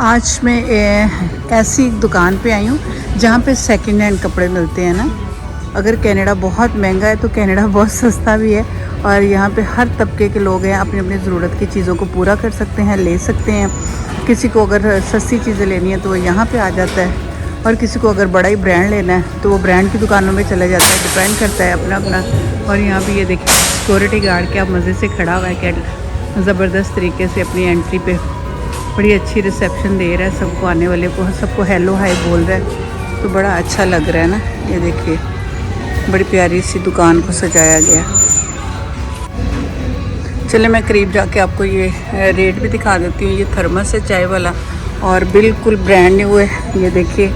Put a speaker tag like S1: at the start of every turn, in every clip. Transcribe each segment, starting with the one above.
S1: आज मैं ऐसी एक दुकान पे आई हूँ जहाँ पे सेकंड हैंड कपड़े मिलते हैं ना। अगर कनाडा बहुत महंगा है तो कनाडा बहुत सस्ता भी है, और यहाँ पे हर तबके के लोग हैं, अपनी अपनी ज़रूरत की चीज़ों को पूरा कर सकते हैं, ले सकते हैं। किसी को अगर सस्ती चीज़ें लेनी है तो वो यहाँ पे आ जाता है, और किसी को अगर बड़ा ही ब्रांड लेना है तो वो ब्रांड की दुकानों में चला जाता है। डिपेंड करता है अपना अपना। और यहाँ पे ये देखिए सिक्योरिटी गार्ड क्या मज़े से खड़ा हुआ है, क्या ज़बरदस्त तरीके से अपनी एंट्री पे बड़ी अच्छी रिसेप्शन दे रहा है सबको, आने वाले को सबको हेलो हाय बोल रहा है, तो बड़ा अच्छा लग रहा है ना। ये देखिए बड़ी प्यारी सी दुकान को सजाया गया। चले मैं करीब जाके आपको ये रेट भी दिखा देती हूँ। ये थर्मस है चाय वाला, और बिल्कुल ब्रांड न्यू है। ये देखिए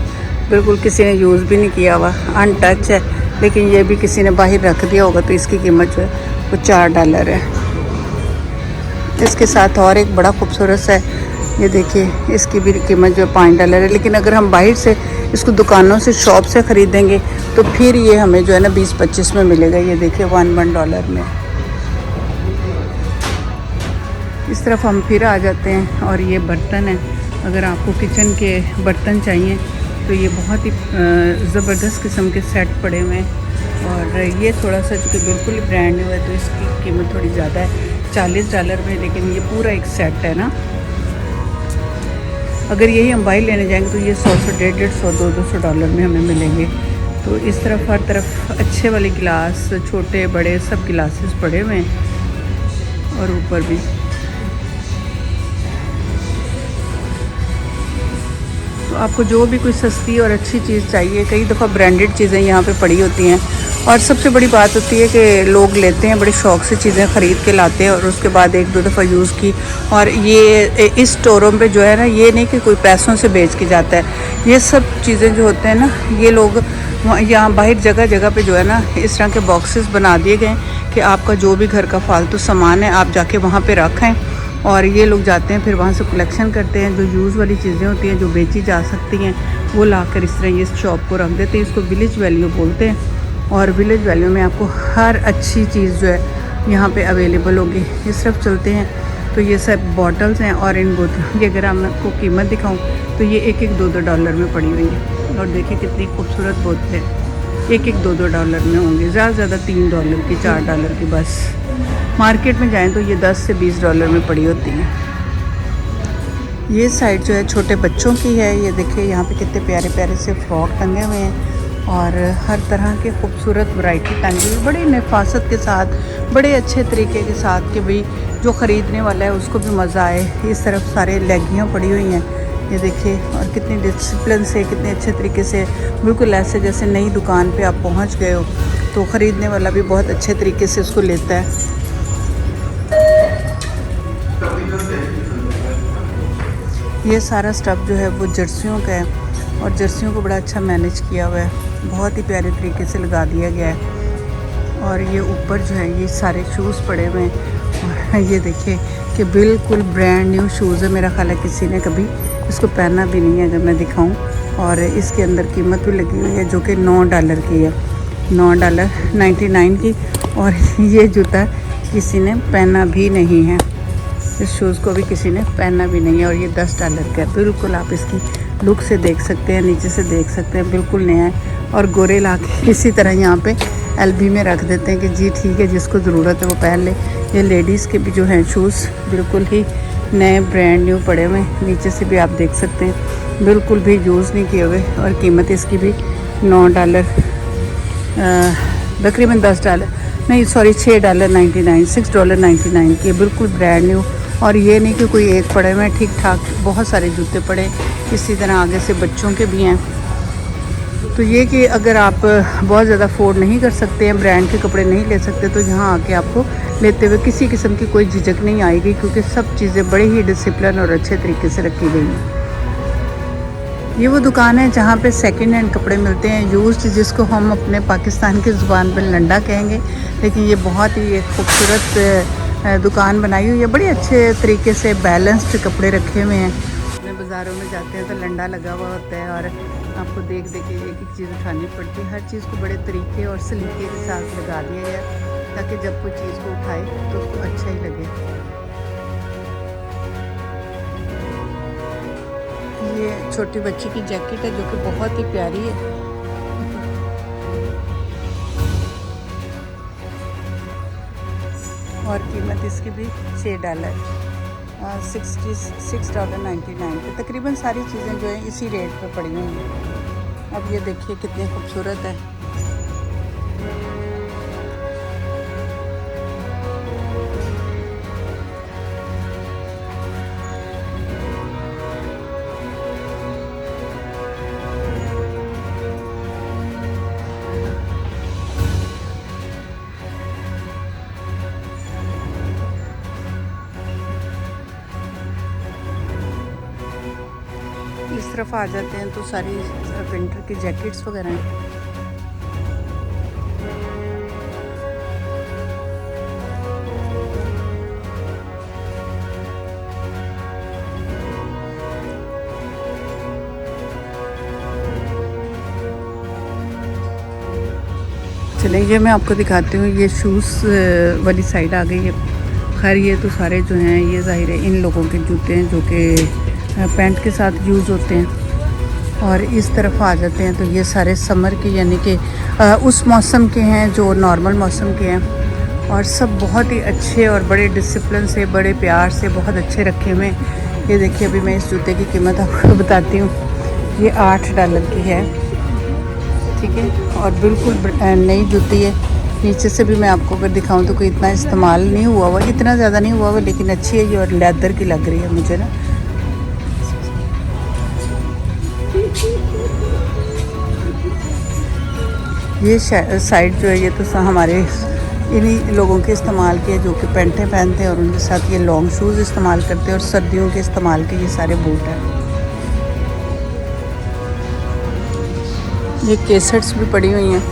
S1: बिल्कुल किसी ने यूज़ भी नहीं किया हुआ, अनटच है, लेकिन ये भी किसी ने बाहर रख दिया होगा, तो इसकी कीमत जो है वो $4 है। इसके साथ और एक बड़ा खूबसूरत है, ये देखिए इसकी भी कीमत जो है $5 है। लेकिन अगर हम बाहर से इसको दुकानों से शॉप से ख़रीदेंगे तो फिर ये हमें जो है ना 20-25 में मिलेगा। ये देखिए $1 में। इस तरफ हम फिर आ जाते हैं, और ये बर्तन है। अगर आपको किचन के बर्तन चाहिए तो ये बहुत ही ज़बरदस्त किस्म के सेट पड़े हुए हैं। और ये थोड़ा सा चूँकि बिल्कुल ब्रांड न्यू है तो इसकी कीमत थोड़ी ज़्यादा है, $40 में, लेकिन ये पूरा एक सेट है ना। अगर यही हम बाहर लेने जाएंगे तो ये 100, 150, $200 में हमें मिलेंगे। तो इस तरफ हर तरफ अच्छे वाले गिलास, छोटे बड़े सब गिलासेस पड़े हुए हैं, और ऊपर भी। तो आपको जो भी कोई सस्ती और अच्छी चीज़ चाहिए, कई दफ़ा ब्रांडेड चीज़ें यहाँ पे पड़ी होती हैं। और सबसे बड़ी बात होती है कि लोग लेते हैं, बड़े शौक़ से चीज़ें ख़रीद के लाते हैं, और उसके बाद 1-2 दफ़ा यूज़ की। और ये इस स्टोरों पे जो है ना, ये नहीं कि कोई पैसों से बेच के जाता है। ये सब चीज़ें जो होते हैं ना, ये लोग यहाँ बाहर जगह जगह पे जो है ना, इस तरह के बॉक्सेस बना दिए गए कि आपका जो भी घर का फालतू सामान है आप जाके वहाँ पर रखें, और ये लोग जाते हैं फिर वहाँ से कलेक्शन करते हैं। जो यूज़ वाली चीज़ें होती हैं जो बेची जा सकती हैं वो लाकर इस तरह ये शॉप को रख देते हैं। इसको विलेज वैल्यू बोलते हैं, और विलेज वैल्यू में आपको हर अच्छी चीज़ जो है यहाँ पे अवेलेबल होगी। इस तरफ चलते हैं तो ये सब बॉटल्स हैं, और इन बोतलों की अगर मैं आपको कीमत दिखाऊँ तो ये $1-2 में पड़ी हुई है। और देखिए कितनी खूबसूरत बोतलें, $1-2 में होंगी, ज़्यादा से ज़्यादा $3 की, $4 की बस। मार्केट में जाएं तो ये $10 से $20 में पड़ी होती हैं। ये साइड जो है छोटे बच्चों की है। ये देखिए यहाँ पे कितने प्यारे प्यारे से फ्रॉक टंगे हुए हैं, और हर तरह के खूबसूरत वैरायटी टंगी हुई, बड़ी नफासत के साथ, बड़े अच्छे तरीके के साथ, कि भाई जो ख़रीदने वाला है उसको भी मज़ा आए। इस तरफ सारे लहंगियाँ पड़ी हुई हैं, ये देखिए, और कितनी डिसिप्लिन से, कितने अच्छे तरीके से, बिल्कुल ऐसे जैसे नई दुकान पे आप पहुंच गए हो। तो ख़रीदने वाला भी बहुत अच्छे तरीके से उसको लेता है। ये सारा स्टफ़ जो है वो जर्सियों का है, और जर्सियों को बड़ा अच्छा मैनेज किया हुआ है, बहुत ही प्यारे तरीके से लगा दिया गया है। और ये ऊपर जो है ये सारे शूज़ पड़े हुए हैं, और ये देखिए कि बिल्कुल ब्रांड न्यू शूज़ है। मेरा ख्याल है किसी ने कभी इसको पहना भी नहीं है अगर मैं दिखाऊं। और इसके अंदर कीमत भी लगी हुई है जो कि $9 की है, $9.99 की। और ये जूता किसी ने पहना भी नहीं है, इस शूज़ को भी किसी ने पहना भी नहीं है, और ये $10 का है। बिल्कुल आप इसकी लुक से देख सकते हैं, नीचे से देख सकते हैं, बिल्कुल नया है। और गोरे ला के इसी तरह यहाँ पे एलबी में रख देते हैं कि जी ठीक है, जिसको ज़रूरत है वो पहन ले। ये लेडीज़ के भी जो हैं शूज़ बिल्कुल ही नए ब्रांड न्यू पड़े हुए हैं, नीचे से भी आप देख सकते हैं, बिल्कुल भी यूज़ नहीं किए हुए। और कीमत इसकी भी $9, तकरीबन $10 नहीं, सॉरी, $6.99, $6.99 की, बिल्कुल ब्रांड न्यू। और ये नहीं कि कोई एक पड़े हुए हैं, ठीक ठाक बहुत सारे जूते पड़े। इसी तरह आगे से बच्चों के भी हैं। तो ये कि अगर आप बहुत ज़्यादा अफोर्ड नहीं कर सकते हैं, ब्रांड के कपड़े नहीं ले सकते, तो यहाँ आके आपको लेते हुए किसी किस्म की कोई झिझक नहीं आएगी, क्योंकि सब चीज़ें बड़े ही डिसिप्लिन और अच्छे तरीके से रखी गई हैं। ये वो दुकान है जहाँ पे सेकंड हैंड कपड़े मिलते हैं, यूज्ड, जिसको हम अपने पाकिस्तान की ज़ुबान पर लंडा कहेंगे। लेकिन ये बहुत ही एक खूबसूरत दुकान बनाई हुई है, बड़े अच्छे तरीके से बैलेंस्ड कपड़े रखे हुए हैं। अपने बाज़ारों में जाते हैं तो लंडा लगा हुआ होता है, और आपको देख देख के एक एक चीज़ उठानी पड़ती है। हर चीज़ को बड़े तरीके और सलीके के साथ लगा दिया गया, ताकि जब कोई चीज़ को उठाए तो उसको अच्छा ही लगे। ये छोटी बच्ची की जैकेट है जो कि बहुत ही प्यारी है। और कीमत इसकी भी $6, $66.99 पे तकरीबन सारी चीज़ें जो हैं इसी रेट पे पड़ी हुई हैं। अब ये देखिए कितनी खूबसूरत है। इस तरफ आ जाते हैं तो सारी विंटर की जैकेट्स वगैरह हैं। चलिए ये मैं आपको दिखाती हूँ। ये शूज़ वाली साइड आ गई है। खैर ये तो सारे जो हैं ये ज़ाहिर है इन लोगों के जूते हैं जो कि पैंट के साथ यूज़ होते हैं। और इस तरफ आ जाते हैं तो ये सारे समर के यानी कि उस मौसम के हैं जो नॉर्मल मौसम के हैं। और सब बहुत ही अच्छे और बड़े डिसिप्लिन से, बड़े प्यार से बहुत अच्छे रखे हुए हैं। ये देखिए अभी मैं इस जूते की कीमत आपको बताती हूँ। ये $8 की है, ठीक है। और बिल्कुल नई जूती है। नीचे से भी मैं आपको अगर दिखाऊं तो कोई इतना इस्तेमाल नहीं हुआ हुआ, इतना ज़्यादा नहीं हुआ हुआ, लेकिन अच्छी है ये और लेदर की लग रही है मुझे ना। ये साइड जो है ये तो हमारे इन्हीं लोगों के इस्तेमाल के जो कि पैंटें पहनते हैं और उनके साथ ये लॉन्ग शूज़ इस्तेमाल करते हैं और सर्दियों के इस्तेमाल के ये सारे बूट हैं। ये केसेट्स भी पड़ी हुई हैं।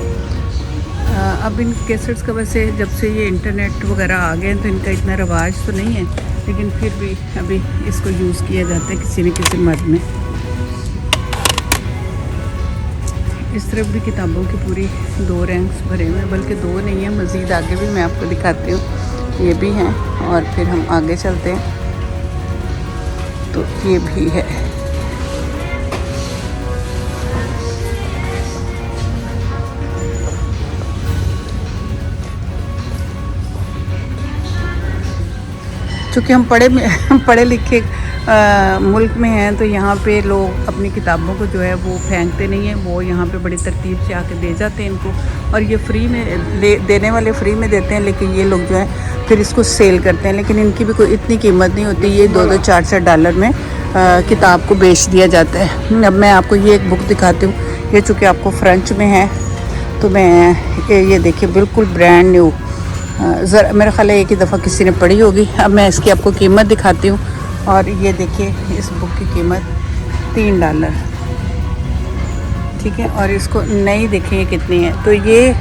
S1: अब इन केसेट्स का वैसे जब से ये इंटरनेट वगैरह आ गए हैं तो इनका इतना रवाज तो नहीं है, लेकिन फिर भी अभी इसको यूज़ किया जाता है किसी न किसी मद में। इस तरफ भी किताबों की पूरी 2 रैंक्स भरे हुए हैं, बल्कि 2 नहीं है, मज़ीद आगे भी मैं आपको दिखाती हूँ। ये भी हैं और फिर हम आगे चलते हैं तो ये भी है। चूँकि हम पढ़े लिखे मुल्क में हैं तो यहाँ पे लोग अपनी किताबों को जो है वो फेंकते नहीं हैं, वो यहाँ पे बड़ी तरतीब से आके दे जाते हैं इनको। और ये फ्री में देने वाले फ्री में देते हैं, लेकिन ये लोग जो है फिर इसको सेल करते हैं। लेकिन इनकी भी कोई इतनी कीमत नहीं होती। ये $2-2, $4-4 में किताब को बेच दिया जाता है। अब मैं आपको ये एक बुक दिखाती हूँ। ये चूँकि आपको फ्रेंच में है तो मैं ये देखिए बिल्कुल ब्रांड न्यू, ज़रा मेरा ख्याल है एक ही दफ़ा किसी ने पढ़ी होगी। अब मैं इसकी आपको कीमत दिखाती हूँ। और ये देखिए इस बुक की कीमत $3, ठीक है। और इसको नई देखिए कितनी है। तो ये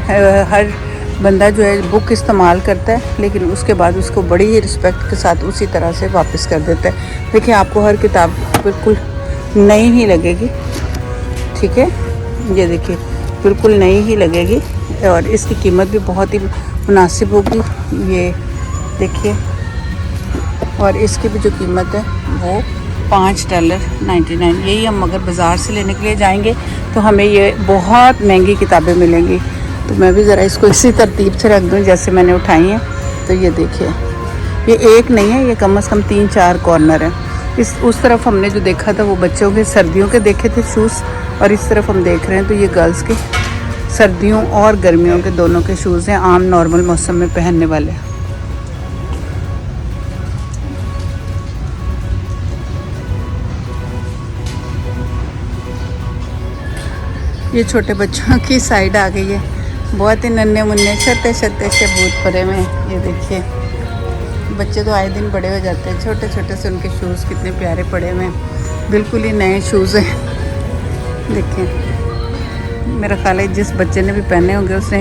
S1: हर बंदा जो है बुक इस्तेमाल करता है, लेकिन उसके बाद उसको बड़ी ही रिस्पेक्ट के साथ उसी तरह से वापस कर देता है। देखिए आपको हर किताब बिल्कुल नई ही लगेगी, ठीक है। ये देखिए बिल्कुल नई ही लगेगी और इसकी कीमत भी बहुत ही मुनासिब होगी। ये देखिए, और इसकी भी जो कीमत है वो $5.99। यही हम अगर बाज़ार से लेने के लिए जाएंगे तो हमें ये बहुत महंगी किताबें मिलेंगी। तो मैं भी ज़रा इसको इसी तरतीब से रख दूँ जैसे मैंने उठाई हैं। तो ये देखिए ये एक नहीं है, ये कम से कम 3-4 कॉर्नर है। उस तरफ हमने जो देखा था वो बच्चों के सर्दियों के देखे थे शूज़, और इस तरफ हम देख रहे हैं तो ये गर्ल्स के सर्दियों और गर्मियों के दोनों के शूज़ हैं, आम नॉर्मल मौसम में पहनने वाले। ये छोटे बच्चों की साइड आ गई है। बहुत ही नन्हे मुन्ने छोटे छोटे से बूट परे में। ये देखिए बच्चे तो आए दिन बड़े हो जाते हैं, छोटे छोटे से उनके शूज़ कितने प्यारे पड़े हुए हैं, बिल्कुल ही नए शूज़ हैं। देखिए मेरा ख्याल है जिस बच्चे ने भी पहने होंगे उसने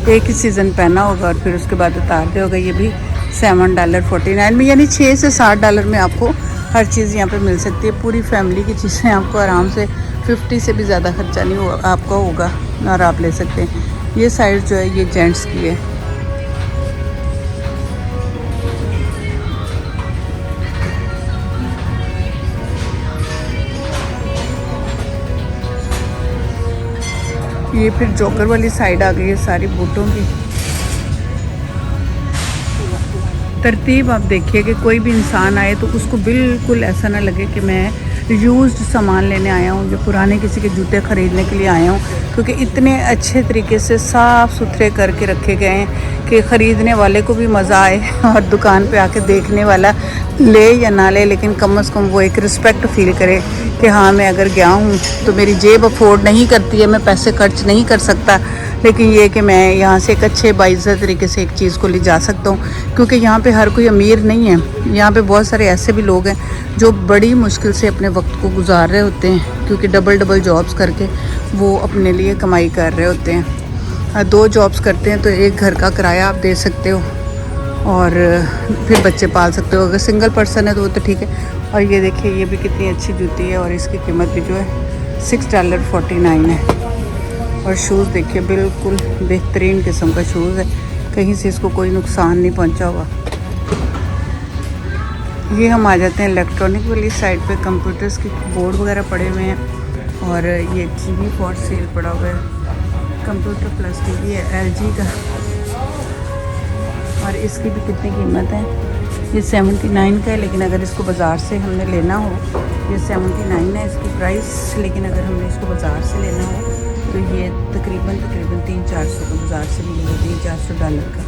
S1: एक ही सीज़न पहना होगा और फिर उसके बाद उतार दिया होगा। ये भी $7.49 में, यानी $6 से $7 में आपको हर चीज़ यहाँ पे मिल सकती है। पूरी फैमिली की चीज़ें आपको आराम से 50 से भी ज़्यादा खर्चा नहीं हुआ आपका होगा और आप ले सकते हैं। ये साइड जो है ये जेंट्स की है। ये फिर जोकर वाली साइड आ गई है सारी बूटों की। तरतीब आप देखिए कि कोई भी इंसान आए तो उसको बिल्कुल ऐसा ना लगे कि मैं यूज्ड सामान लेने आया हूँ या पुराने किसी के जूते ख़रीदने के लिए आया हूँ, क्योंकि इतने अच्छे तरीके से साफ़ सुथरे करके रखे गए हैं कि ख़रीदने वाले को भी मज़ा आए और दुकान पे आके देखने वाला ले या ना ले, लेकिन कम से कम वो एक रिस्पेक्ट फ़ील करे कि हाँ मैं अगर गया हूँ तो मेरी जेब अफोर्ड नहीं करती है, मैं पैसे खर्च नहीं कर सकता, लेकिन ये कि मैं यहाँ से एक अच्छे बाइज़्ज़त तरीके से एक चीज़ को ले जा सकता हूँ। क्योंकि यहाँ पे हर कोई अमीर नहीं है, यहाँ पे बहुत सारे ऐसे भी लोग हैं जो बड़ी मुश्किल से अपने वक्त को गुजार रहे होते हैं, क्योंकि डबल जॉब्स करके वो अपने लिए कमाई कर रहे होते हैं। 2 जॉब्स करते हैं तो एक घर का किराया आप दे सकते हो और फिर बच्चे पाल सकते हो। अगर सिंगल पर्सन है तो वो तो ठीक है। और ये देखिए ये भी कितनी अच्छी जूती है और इसकी कीमत भी जो है $6.49 है। और शूज़ देखिए बिल्कुल बेहतरीन किस्म का शूज़ है, कहीं से इसको कोई नुकसान नहीं पहुंचा हुआ। ये हम आ जाते हैं इलेक्ट्रॉनिक वाली साइड पे। कंप्यूटर्स के बोर्ड वगैरह पड़े हुए हैं और ये टीवी फॉर सेल पड़ा हुआ है। कंप्यूटर प्लस टीवी है LG का और इसकी भी कितनी कीमत है, ये 79 का है, लेकिन अगर इसको बाज़ार से हमने लेना हो, ये 79 है इसकी प्राइस, लेकिन अगर हमने इसको बाज़ार से लेना हो तो ये तकरीबन 300-400 का बाज़ार से मिलेगा, $300-400 का।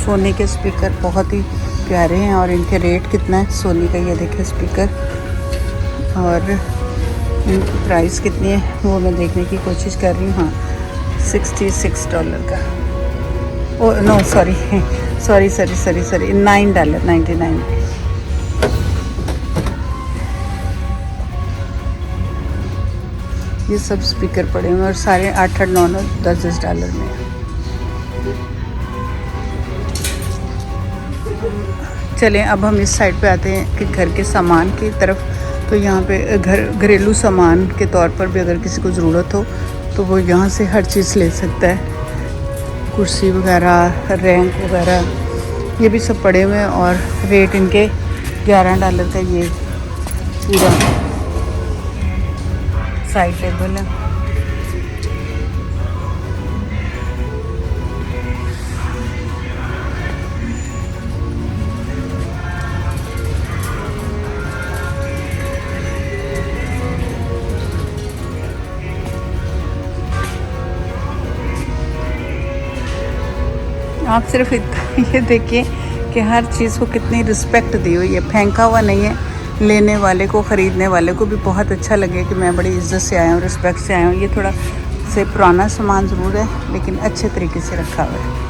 S1: सोनी के स्पीकर बहुत ही प्यारे हैं और इनके रेट कितना है सोनी का, ये देखें स्पीकर, और इनकी प्राइस कितनी है वो मैं देखने की कोशिश कर रही हूँ। हाँ, $66 का। Oh no sorry $9.99। ये सब स्पीकर पड़े हुए और सारे 8-8, 9-9, $10 में। चलें अब हम इस साइड पे आते हैं कि घर के सामान की तरफ। तो यहाँ पे घरेलू सामान के तौर पर भी अगर किसी को ज़रूरत हो तो वो यहाँ से हर चीज़ ले सकता है। कुर्सी वगैरह, रैंक वगैरह, ये भी सब पड़े हुए हैं और रेट इनके $11 का ये पूरा साइड टेबल है। आप सिर्फ ये देखिए कि हर चीज़ को कितनी रिस्पेक्ट दी हुई है, फेंका हुआ नहीं है। लेने वाले को, ख़रीदने वाले को भी बहुत अच्छा लगे कि मैं बड़ी इज़्ज़त से आया हूँ, रिस्पेक्ट से आया हूँ। ये थोड़ा से पुराना सामान ज़रूर है लेकिन अच्छे तरीके से रखा हुआ है।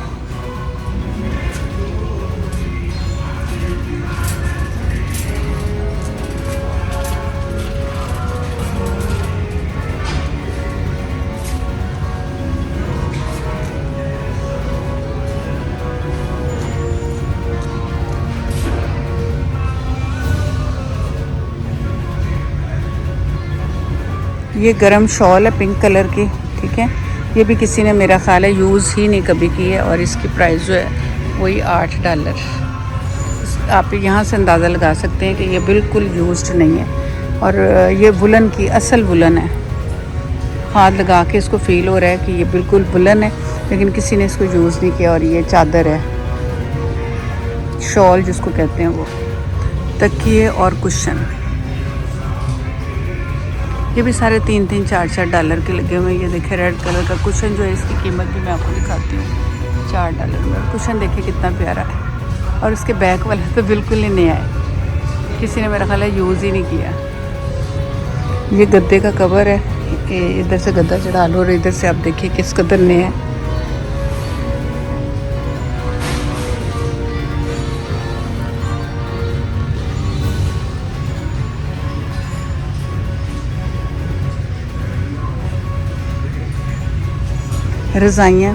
S1: ये गरम शॉल है पिंक कलर की, ठीक है। ये भी किसी ने मेरा ख्याल है यूज़ ही नहीं कभी की है और इसकी प्राइस जो है वही $8। आप यहाँ से अंदाज़ा लगा सकते हैं कि ये बिल्कुल यूज्ड नहीं है और ये वुलन की असल वुलन है। हाथ लगा के इसको फ़ील हो रहा है कि ये बिल्कुल वुलन है, लेकिन किसी ने इसको यूज़ नहीं किया। और ये चादर है, शॉल जिसको कहते हैं वो, तकिए और कुशन, ये भी सारे $3-3, $4-4 के लगे हुए हैं। ये देखिए रेड कलर का कुशन जो है, इसकी कीमत भी मैं आपको दिखाती हूँ $4 में। कुशन देखिए कितना प्यारा है और उसके बैक वाला तो बिल्कुल ही नया है, किसी ने मेरा ख्याल है यूज़ ही नहीं किया। ये गद्दे का कवर है, इधर से गद्दा चढ़ा लो और इधर से आप देखिए किस कदर नया है। रज़ाइयाँ,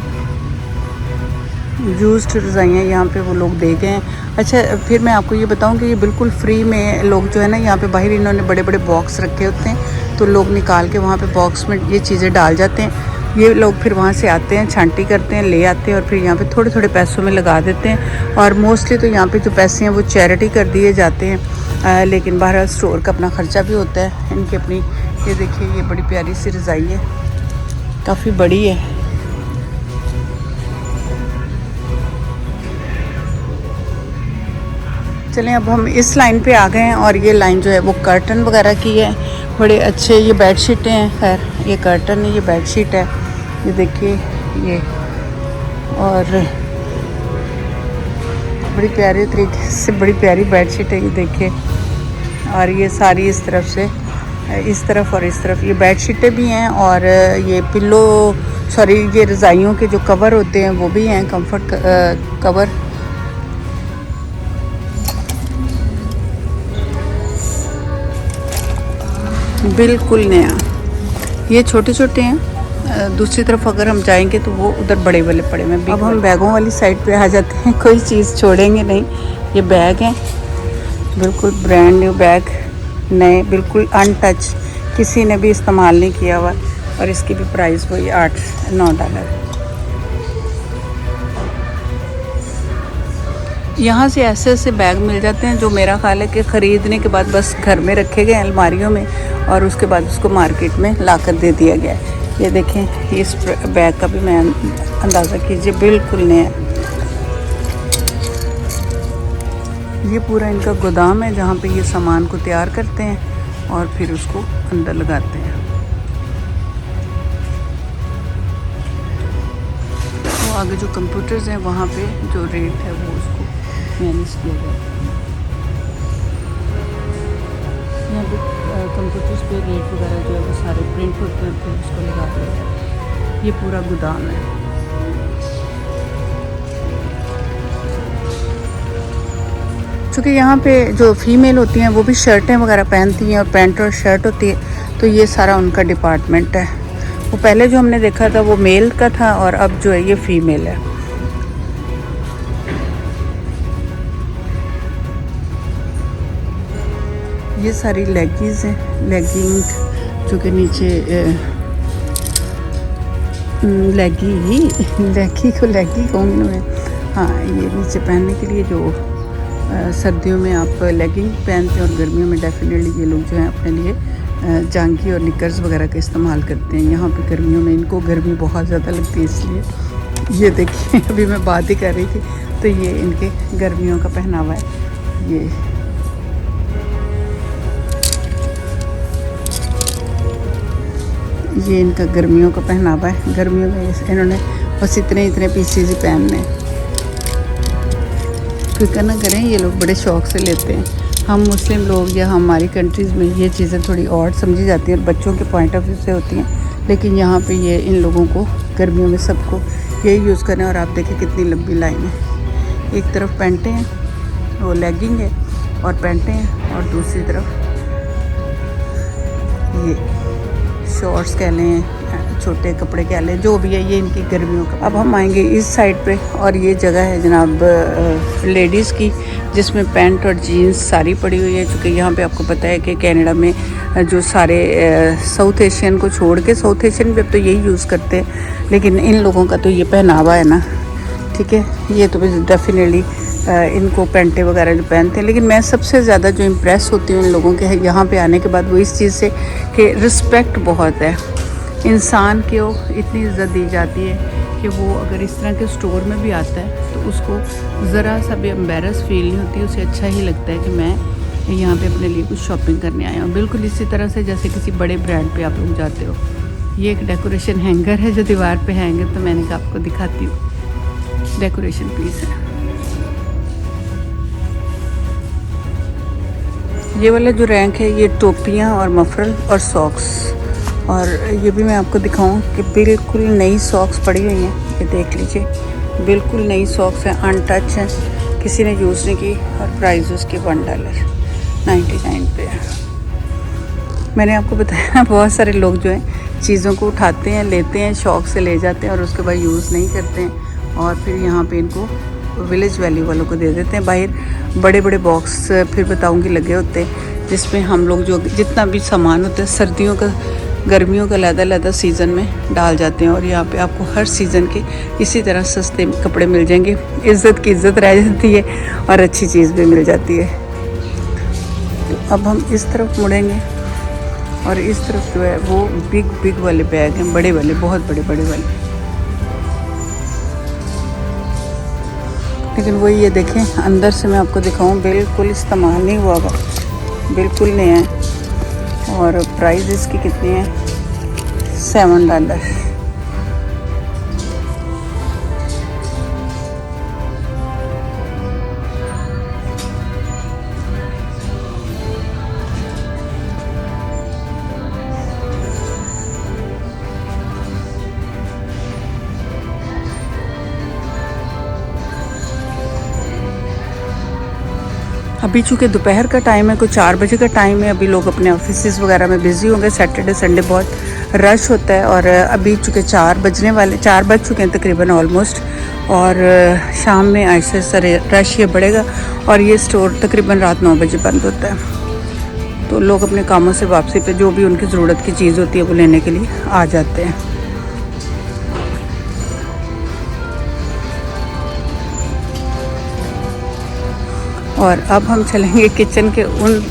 S1: यूज्ड रज़ाइयाँ यहाँ पे वो लोग दे गए हैं। अच्छा फिर मैं आपको ये बताऊँ कि ये बिल्कुल फ्री में लोग जो है ना, यहाँ पे बाहर इन्होंने बड़े बड़े बॉक्स रखे होते हैं तो लोग निकाल के वहाँ पे बॉक्स में ये चीज़ें डाल जाते हैं। ये लोग फिर वहाँ से आते हैं, छांटी करते हैं, ले आते हैं और फिर यहाँ पे थोड़े थोड़े पैसों में लगा देते हैं। और मोस्टली तो यहाँ पे जो पैसे हैं वो चैरिटी कर दिए जाते हैं, लेकिन बहरहाल स्टोर का अपना ख़र्चा भी होता है। इनकी अपनी, ये देखिए ये बड़ी प्यारी सी रज़ाई है, काफ़ी बड़ी है। चलें अब हम इस लाइन पे आ गए हैं और ये लाइन जो है वो कर्टन वगैरह की है, बड़े अच्छे ये बेडशीटें हैं। खैर ये कर्टन है, ये बेडशीट है, ये देखिए ये, और बड़ी प्यारे तरीके से बड़ी प्यारी बेडशीट है, ये देखिए। और ये सारी इस तरफ से इस तरफ और इस तरफ ये बेडशीटें भी हैं, और ये पिल्लो सॉरी ये रज़ाइयों के जो कवर होते हैं वो भी हैं, कंफर्ट कवर। बिल्कुल नया, ये छोटे छोटे हैं। दूसरी तरफ अगर हम जाएंगे तो वो उधर बड़े वाले पड़े हैं। अब हम बैगों वाली साइड पे आ जाते हैं, कोई चीज़ छोड़ेंगे नहीं। ये बैग हैं, बिल्कुल ब्रांड न्यू बैग, नए, बिल्कुल अनटच, किसी ने भी इस्तेमाल नहीं किया हुआ। और इसकी भी प्राइस वही $8-9। यहाँ से ऐसे ऐसे बैग मिल जाते हैं जो मेरा ख्याल है कि ख़रीदने के बाद बस घर में रखे गए अलमारियों में और उसके बाद उसको मार्केट में लाकर दे दिया गया है। ये देखें, इस बैग का भी मैं अंदाज़ा कीजिए, बिल्कुल नया। ये पूरा इनका गोदाम है जहाँ पे ये सामान को तैयार करते हैं और फिर उसको अंदर लगाते हैं। तो आगे जो कंप्यूटर्स हैं वहाँ पे जो रेट है वो उसको मैनेज किया जाता है। यहाँ पे कंप्यूटर्स पे रेट वगैरह जो है वो सारे प्रिंट होते हैं, फिर उसको लगा दिया जाता है। ये पूरा गोदाम है। चूँकि यहाँ पे जो फीमेल होती हैं वो भी शर्टें वगैरह पहनती हैं और पैंट और शर्ट होती है, तो ये सारा उनका डिपार्टमेंट है। वो पहले जो हमने देखा था वो मेल का था और अब जो है ये फ़ीमेल है। ये सारी लेगीज़ हैं, लेगिंग जो कि नीचे लेगी कहूँगी मैं, हाँ, ये नीचे पहनने के लिए जो सर्दियों में आप लेगिंग पहनते हैं और गर्मियों में डेफिनेटली ये लोग जो हैं अपने लिए जांगी और निकर्स वगैरह का इस्तेमाल करते हैं। यहाँ पे गर्मियों में इनको गर्मी बहुत ज़्यादा लगती है, इसलिए ये देखिए अभी मैं बात ही कर रही थी, तो ये इनके गर्मियों का पहनावा है। ये इनका गर्मियों का पहनावा है। गर्मियों में इन्होंने बस इतने पीसेज ही पहनने हैं। फिक्र ना करें, ये लोग बड़े शौक़ से लेते हैं। हम मुस्लिम लोग या हमारी कंट्रीज़ में ये चीज़ें थोड़ी और समझी जाती हैं और बच्चों के पॉइंट ऑफ व्यू से होती हैं, लेकिन यहाँ पे ये इन लोगों को गर्मियों में सबको यही यूज़ करें। और आप देखें कितनी लंबी लाइन है, एक तरफ पैंटें हैं, वो लेगिंग है और पैंटें हैं, और दूसरी तरफ ये शॉर्ट्स कह लें, छोटे कपड़े कह लें, जो भी है, ये इनकी गर्मियों का। अब हम आएंगे इस साइड पे, और ये जगह है जनाब लेडीज़ की, जिसमें पैंट और जीन्स सारी पड़ी हुई है। क्योंकि यहाँ पे आपको पता है कि कनाडा में जो सारे साउथ एशियन को छोड़ के, साउथ एशियन भी अब तो यही यूज़ करते हैं, लेकिन इन लोगों का तो ये पहनावा है ना, ठीक है। ये तो डेफिनेटली इनको पैंटें वगैरह जो पहनते हैं, लेकिन मैं सबसे ज़्यादा जो इम्प्रेस होती हूँ इन लोगों के यहाँ पे आने के बाद वो इस चीज़ से कि रिस्पेक्ट बहुत है। इंसान को इतनी इज़्ज़त दी जाती है कि वो अगर इस तरह के स्टोर में भी आता है तो उसको ज़रा सा भी एम्बेरस फील नहीं होती, उसे अच्छा ही लगता है कि मैं यहाँ पे अपने लिए कुछ शॉपिंग करने आया हूँ। बिल्कुल इसी तरह से जैसे किसी बड़े ब्रांड पे आप लोग जाते हो। ये एक डेकोरेशन हैंगर है जो दीवार पे हैंगर, तो मैंने कहा आपको दिखाती हूँ, डेकोरेशन पीस है। ये वाला जो रैंक है ये टोपियाँ और मफरल और सॉक्स, और ये भी मैं आपको दिखाऊं कि बिल्कुल नई सॉक्स पड़ी हुई हैं। ये देख लीजिए, बिल्कुल नई सॉक्स हैं, अनटच हैं, किसी ने यूज़ नहीं की, और प्राइस उसके $1.99 पे है। मैंने आपको बताया ना, बहुत सारे लोग जो हैं चीज़ों को उठाते हैं, लेते हैं, शौक़ से ले जाते हैं और उसके बाद यूज़ नहीं करते हैं, और फिर यहाँ पे इनको विलेज वैली वालों को दे देते हैं। बाहर बड़े बड़े बॉक्स फिर बताऊंगी लगे होते हैं, जिसमें हम लोग जो जितना भी सामान होता है सर्दियों का गर्मियों का अलग-अलग सीज़न में डाल जाते हैं और यहाँ पे आपको हर सीज़न के इसी तरह सस्ते कपड़े मिल जाएंगे। इज़्ज़त की इज़्ज़त रह जाती है और अच्छी चीज़ भी मिल जाती है। तो अब हम इस तरफ मुड़ेंगे और इस तरफ जो है वो बिग वाले बैग हैं, बड़े वाले, बहुत बड़े वाले। लेकिन वही ये देखें, अंदर से मैं आपको दिखाऊं, बिल्कुल इस्तेमाल नहीं हुआ हुआ, बिल्कुल नया है। और प्राइस इसकी कितनी है? $7। अभी चूँकि दोपहर का टाइम है, कोई 4 बजे का टाइम है, अभी लोग अपने ऑफिस वगैरह में बिज़ी होंगे। सैटरडे संडे बहुत रश होता है और अभी चूँकि 4 बज चुके हैं तकरीबन ऑलमोस्ट। और शाम में ऐसे ऐसे रश ये बढ़ेगा और ये स्टोर तकरीबन रात 9 बजे बंद होता है। तो लोग अपने कामों से वापसी पे जो भी उनकी ज़रूरत की चीज़ होती है वो लेने के लिए आ जाते हैं। और अब हम चलेंगे किचन के उन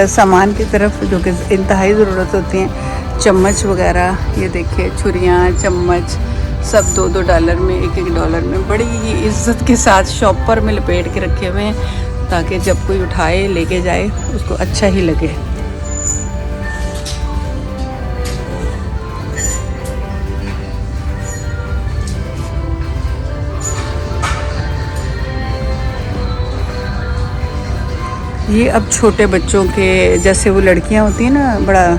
S1: सामान की तरफ जो कि इंतहाई ज़रूरत होती हैं। चम्मच वगैरह, ये देखिए छुरियाँ, चम्मच सब $2 में, $1 में बड़ी ही इज़्ज़त के साथ शॉपर में लपेट के रखे हुए हैं ताकि जब कोई उठाए लेके जाए उसको अच्छा ही लगे। ये अब छोटे बच्चों के, जैसे वो लड़कियां होती हैं ना, बड़ा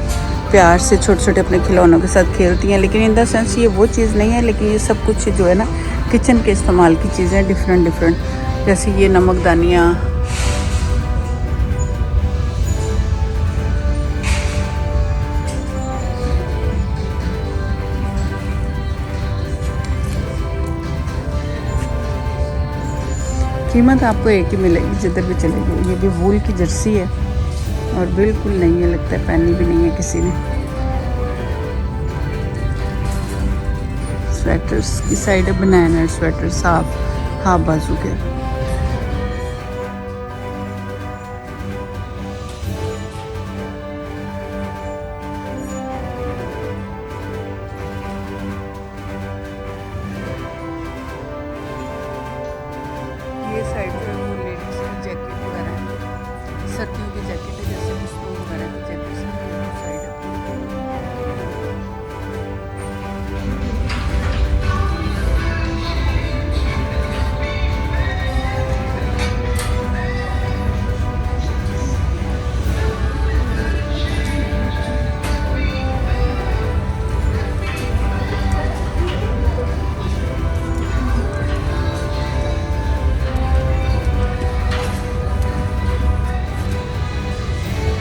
S1: प्यार से छोटे छोटे अपने खिलौनों के साथ खेलती हैं, लेकिन इन द सेंस ये वो चीज़ नहीं है। लेकिन ये सब कुछ जो है ना किचन के इस्तेमाल की चीज़ें डिफरेंट, जैसे ये नमकदानियाँ, कीमत आपको एक ही मिलेगी जिधर भी चलेगी। ये भी वूल की जर्सी है और बिल्कुल नहीं है, लगता है पहनी भी नहीं है किसी ने। स्वेटर्स की साइड है, बनाना स्वेटर, हाफ बाजू के। ये साइड पर वो लेडीज की जैकेट वगैरह है, सर्दियों की जैकेट है, जैसे मुस्लिम वगैरह की जैकेट साइड है।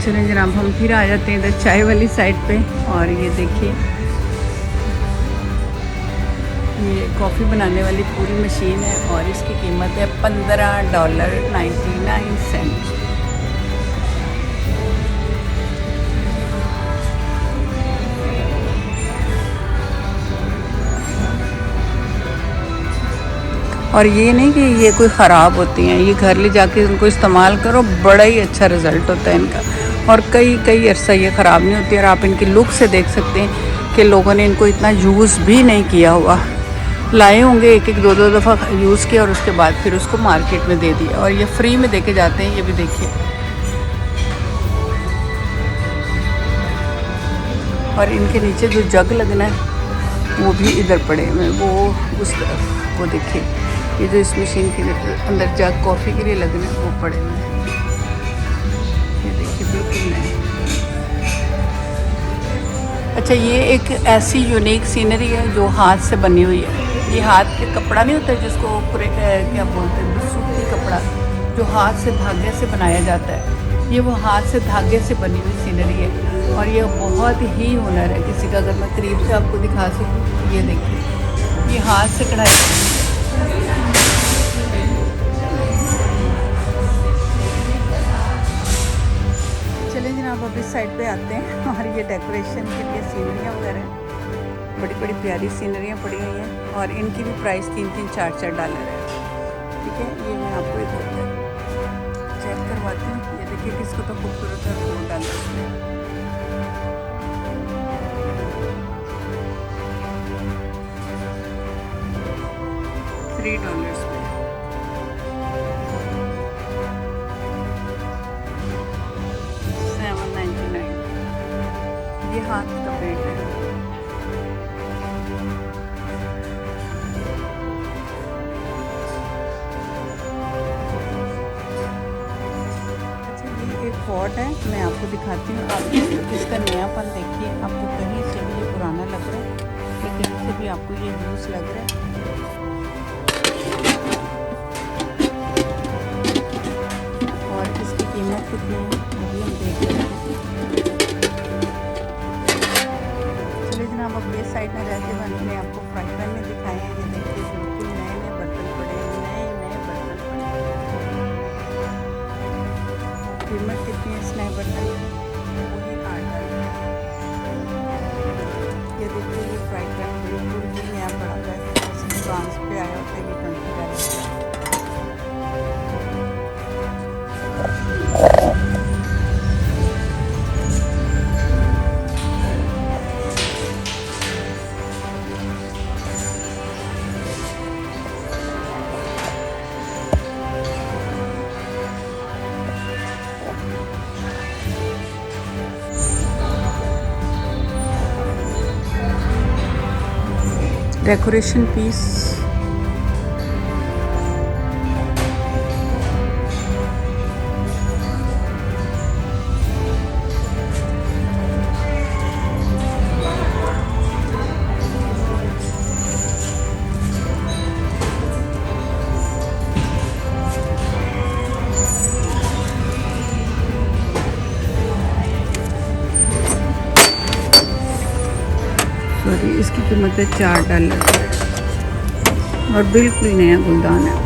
S1: चलें जनाब, हम फिर आ जाते हैं इधर चाय वाली साइड पे। और ये देखिए, ये कॉफ़ी बनाने वाली पूरी मशीन है और इसकी कीमत है $15.99। और ये नहीं कि ये कोई ख़राब होती हैं, ये घर ले जाके इनको इस्तेमाल करो, बड़ा ही अच्छा रिज़ल्ट होता है इनका। और कई अरसा ये ख़राब नहीं होती। और आप इनकी लुक से देख सकते हैं कि लोगों ने इनको इतना यूज़ भी नहीं किया हुआ, लाए होंगे एक दो दफ़ा यूज़ किया और उसके बाद फिर उसको मार्केट में दे दिया। और ये फ्री में दे के जाते हैं। ये भी देखिए, और इनके नीचे जो जग लगना है वो भी इधर पड़े हुए, वो उस तरफ, वो देखिए, ये जो इस मशीन के अंदर जग कॉफ़ी के लिए लगना है वो पड़े हुए हैं। ये देखिए, बिल्कुल नए। अच्छा, ये एक ऐसी यूनिक सीनरी है जो हाथ से बनी हुई है। ये हाथ के कपड़ा नहीं होता जिसको पूरे क्या बोलते हैं, सूती कपड़ा जो हाथ से धागे से बनाया जाता है, ये वो हाथ से धागे से बनी हुई सीनरी है। और ये बहुत ही हुनर है किसी का। अगर मैं करीब से आपको दिखा सकूँ, ये देखिए, ये हाथ से कढ़ाई। चलिए जनाब, जनाब अब इस साइड पे आते हैं और ये डेकोरेशन के लिए सीनरियाँ वगैरह बड़ी बड़ी प्यारी सीनरियाँ पड़ी हुई हैं और इनकी भी प्राइस 3-3 4-4 डॉलर है। ठीक है, ये मैं आपको एक चेक करवाती हूँ। ये देखिए किसको तो खूबसूरत है, $4 में। $3 में। $7.99। ये हाथ का प्रिंट है। पॉट है, मैं आपको दिखाती हूँ। आप इसका नयापन देखिए, आपको कहीं से भी ये पुराना लग रहा है, लेकिन कहीं से भी आपको ये यूज़ लग रहा है। और इसकी कीमत कितनी है अभी हम देख रहे हैं। चलिए जनाब, अब ये साइड में रहते मैंने आपको फ्राई पैन में दिखाए हैं। ये देखिए बिल्कुल नए नए बर्तन पड़े, नए नए बर्तन पड़े। कीमत कितनी है इस नए बर्तन की? वही $8। ये देखिए ये फ्राई पैन बिल्कुल ही नया पड़ा हुआ है, दुकान पे आया होता है। ये $20। डेकोरेशन पीस इसकी कीमत है $4 और बिल्कुल नया गुलदान है।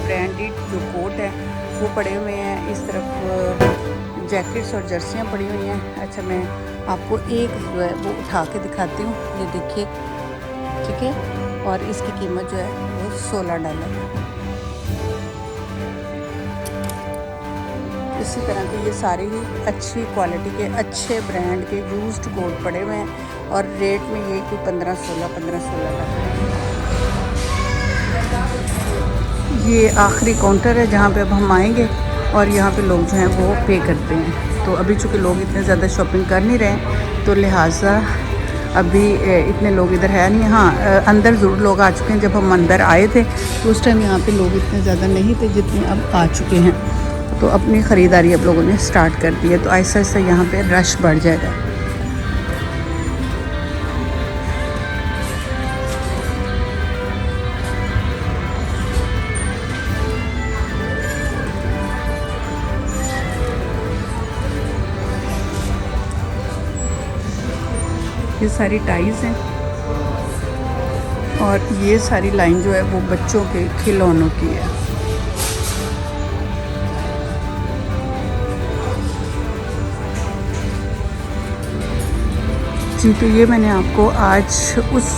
S1: ब्रांडेड जो कोट है वो पड़े हुए हैं। इस तरफ जैकेट्स और जर्सियाँ पड़ी हुई हैं। अच्छा, मैं आपको एक जो है वो उठा के दिखाती हूँ। ये देखिए, ठीक है, और इसकी कीमत जो है वो $16 है। इसी तरह के ये सारे ही अच्छी क्वालिटी के अच्छे ब्रांड के यूज्ड कोट पड़े हुए हैं और रेट में ये कोई 15-16 लग। ये आखिरी काउंटर है जहाँ पे अब हम आएंगे और यहाँ पे लोग जो हैं वो पे करते हैं। तो अभी चूँकि लोग इतने ज़्यादा शॉपिंग कर नहीं रहे तो लिहाजा अभी इतने लोग इधर है नहीं। हाँ, अंदर ज़रूर लोग आ चुके हैं। जब हम अंदर आए थे तो उस टाइम यहाँ पे लोग इतने ज़्यादा नहीं थे जितने अब आ चुके हैं। तो अपनी ख़रीदारी अब लोगों ने स्टार्ट कर दी है, तो ऐसा ऐसा यहाँ पे रश बढ़ जाएगा। ये सारी टाइज हैं और ये सारी लाइन जो है वो बच्चों के खिलौनों की है। जी, तो ये मैंने आपको आज उस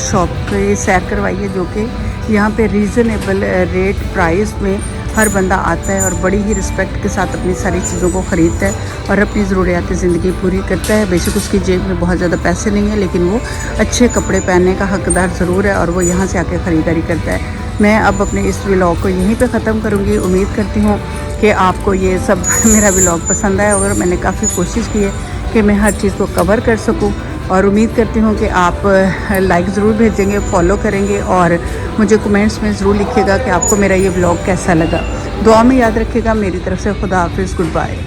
S1: शॉप पे सैर करवाई है जो कि यहाँ पे रीज़नेबल रेट प्राइस में हर बंदा आता है और बड़ी ही रिस्पेक्ट के साथ अपनी सारी चीज़ों को ख़रीदता है और अपनी ज़रूरियात ज़िंदगी पूरी करता है। बेशक उसकी जेब में बहुत ज़्यादा पैसे नहीं है, लेकिन वो अच्छे कपड़े पहनने का हकदार ज़रूर है और वो यहाँ से आके ख़रीदारी करता है। मैं अब अपने इस व्लॉग को यहीं पे ख़त्म करूँगी। उम्मीद करती हूँ कि आपको ये सब मेरा व्लॉग पसंद आया होगा। मैंने काफ़ी कोशिश की है कि मैं हर चीज़ को कवर कर सकूँ और उम्मीद करती हूँ कि आप लाइक ज़रूर भेजेंगे, फॉलो करेंगे और मुझे कमेंट्स में ज़रूर लिखिएगा कि आपको मेरा ये व्लॉग कैसा लगा। दुआ में याद रखिएगा। मेरी तरफ से खुदा हाफिज़, गुड बाय।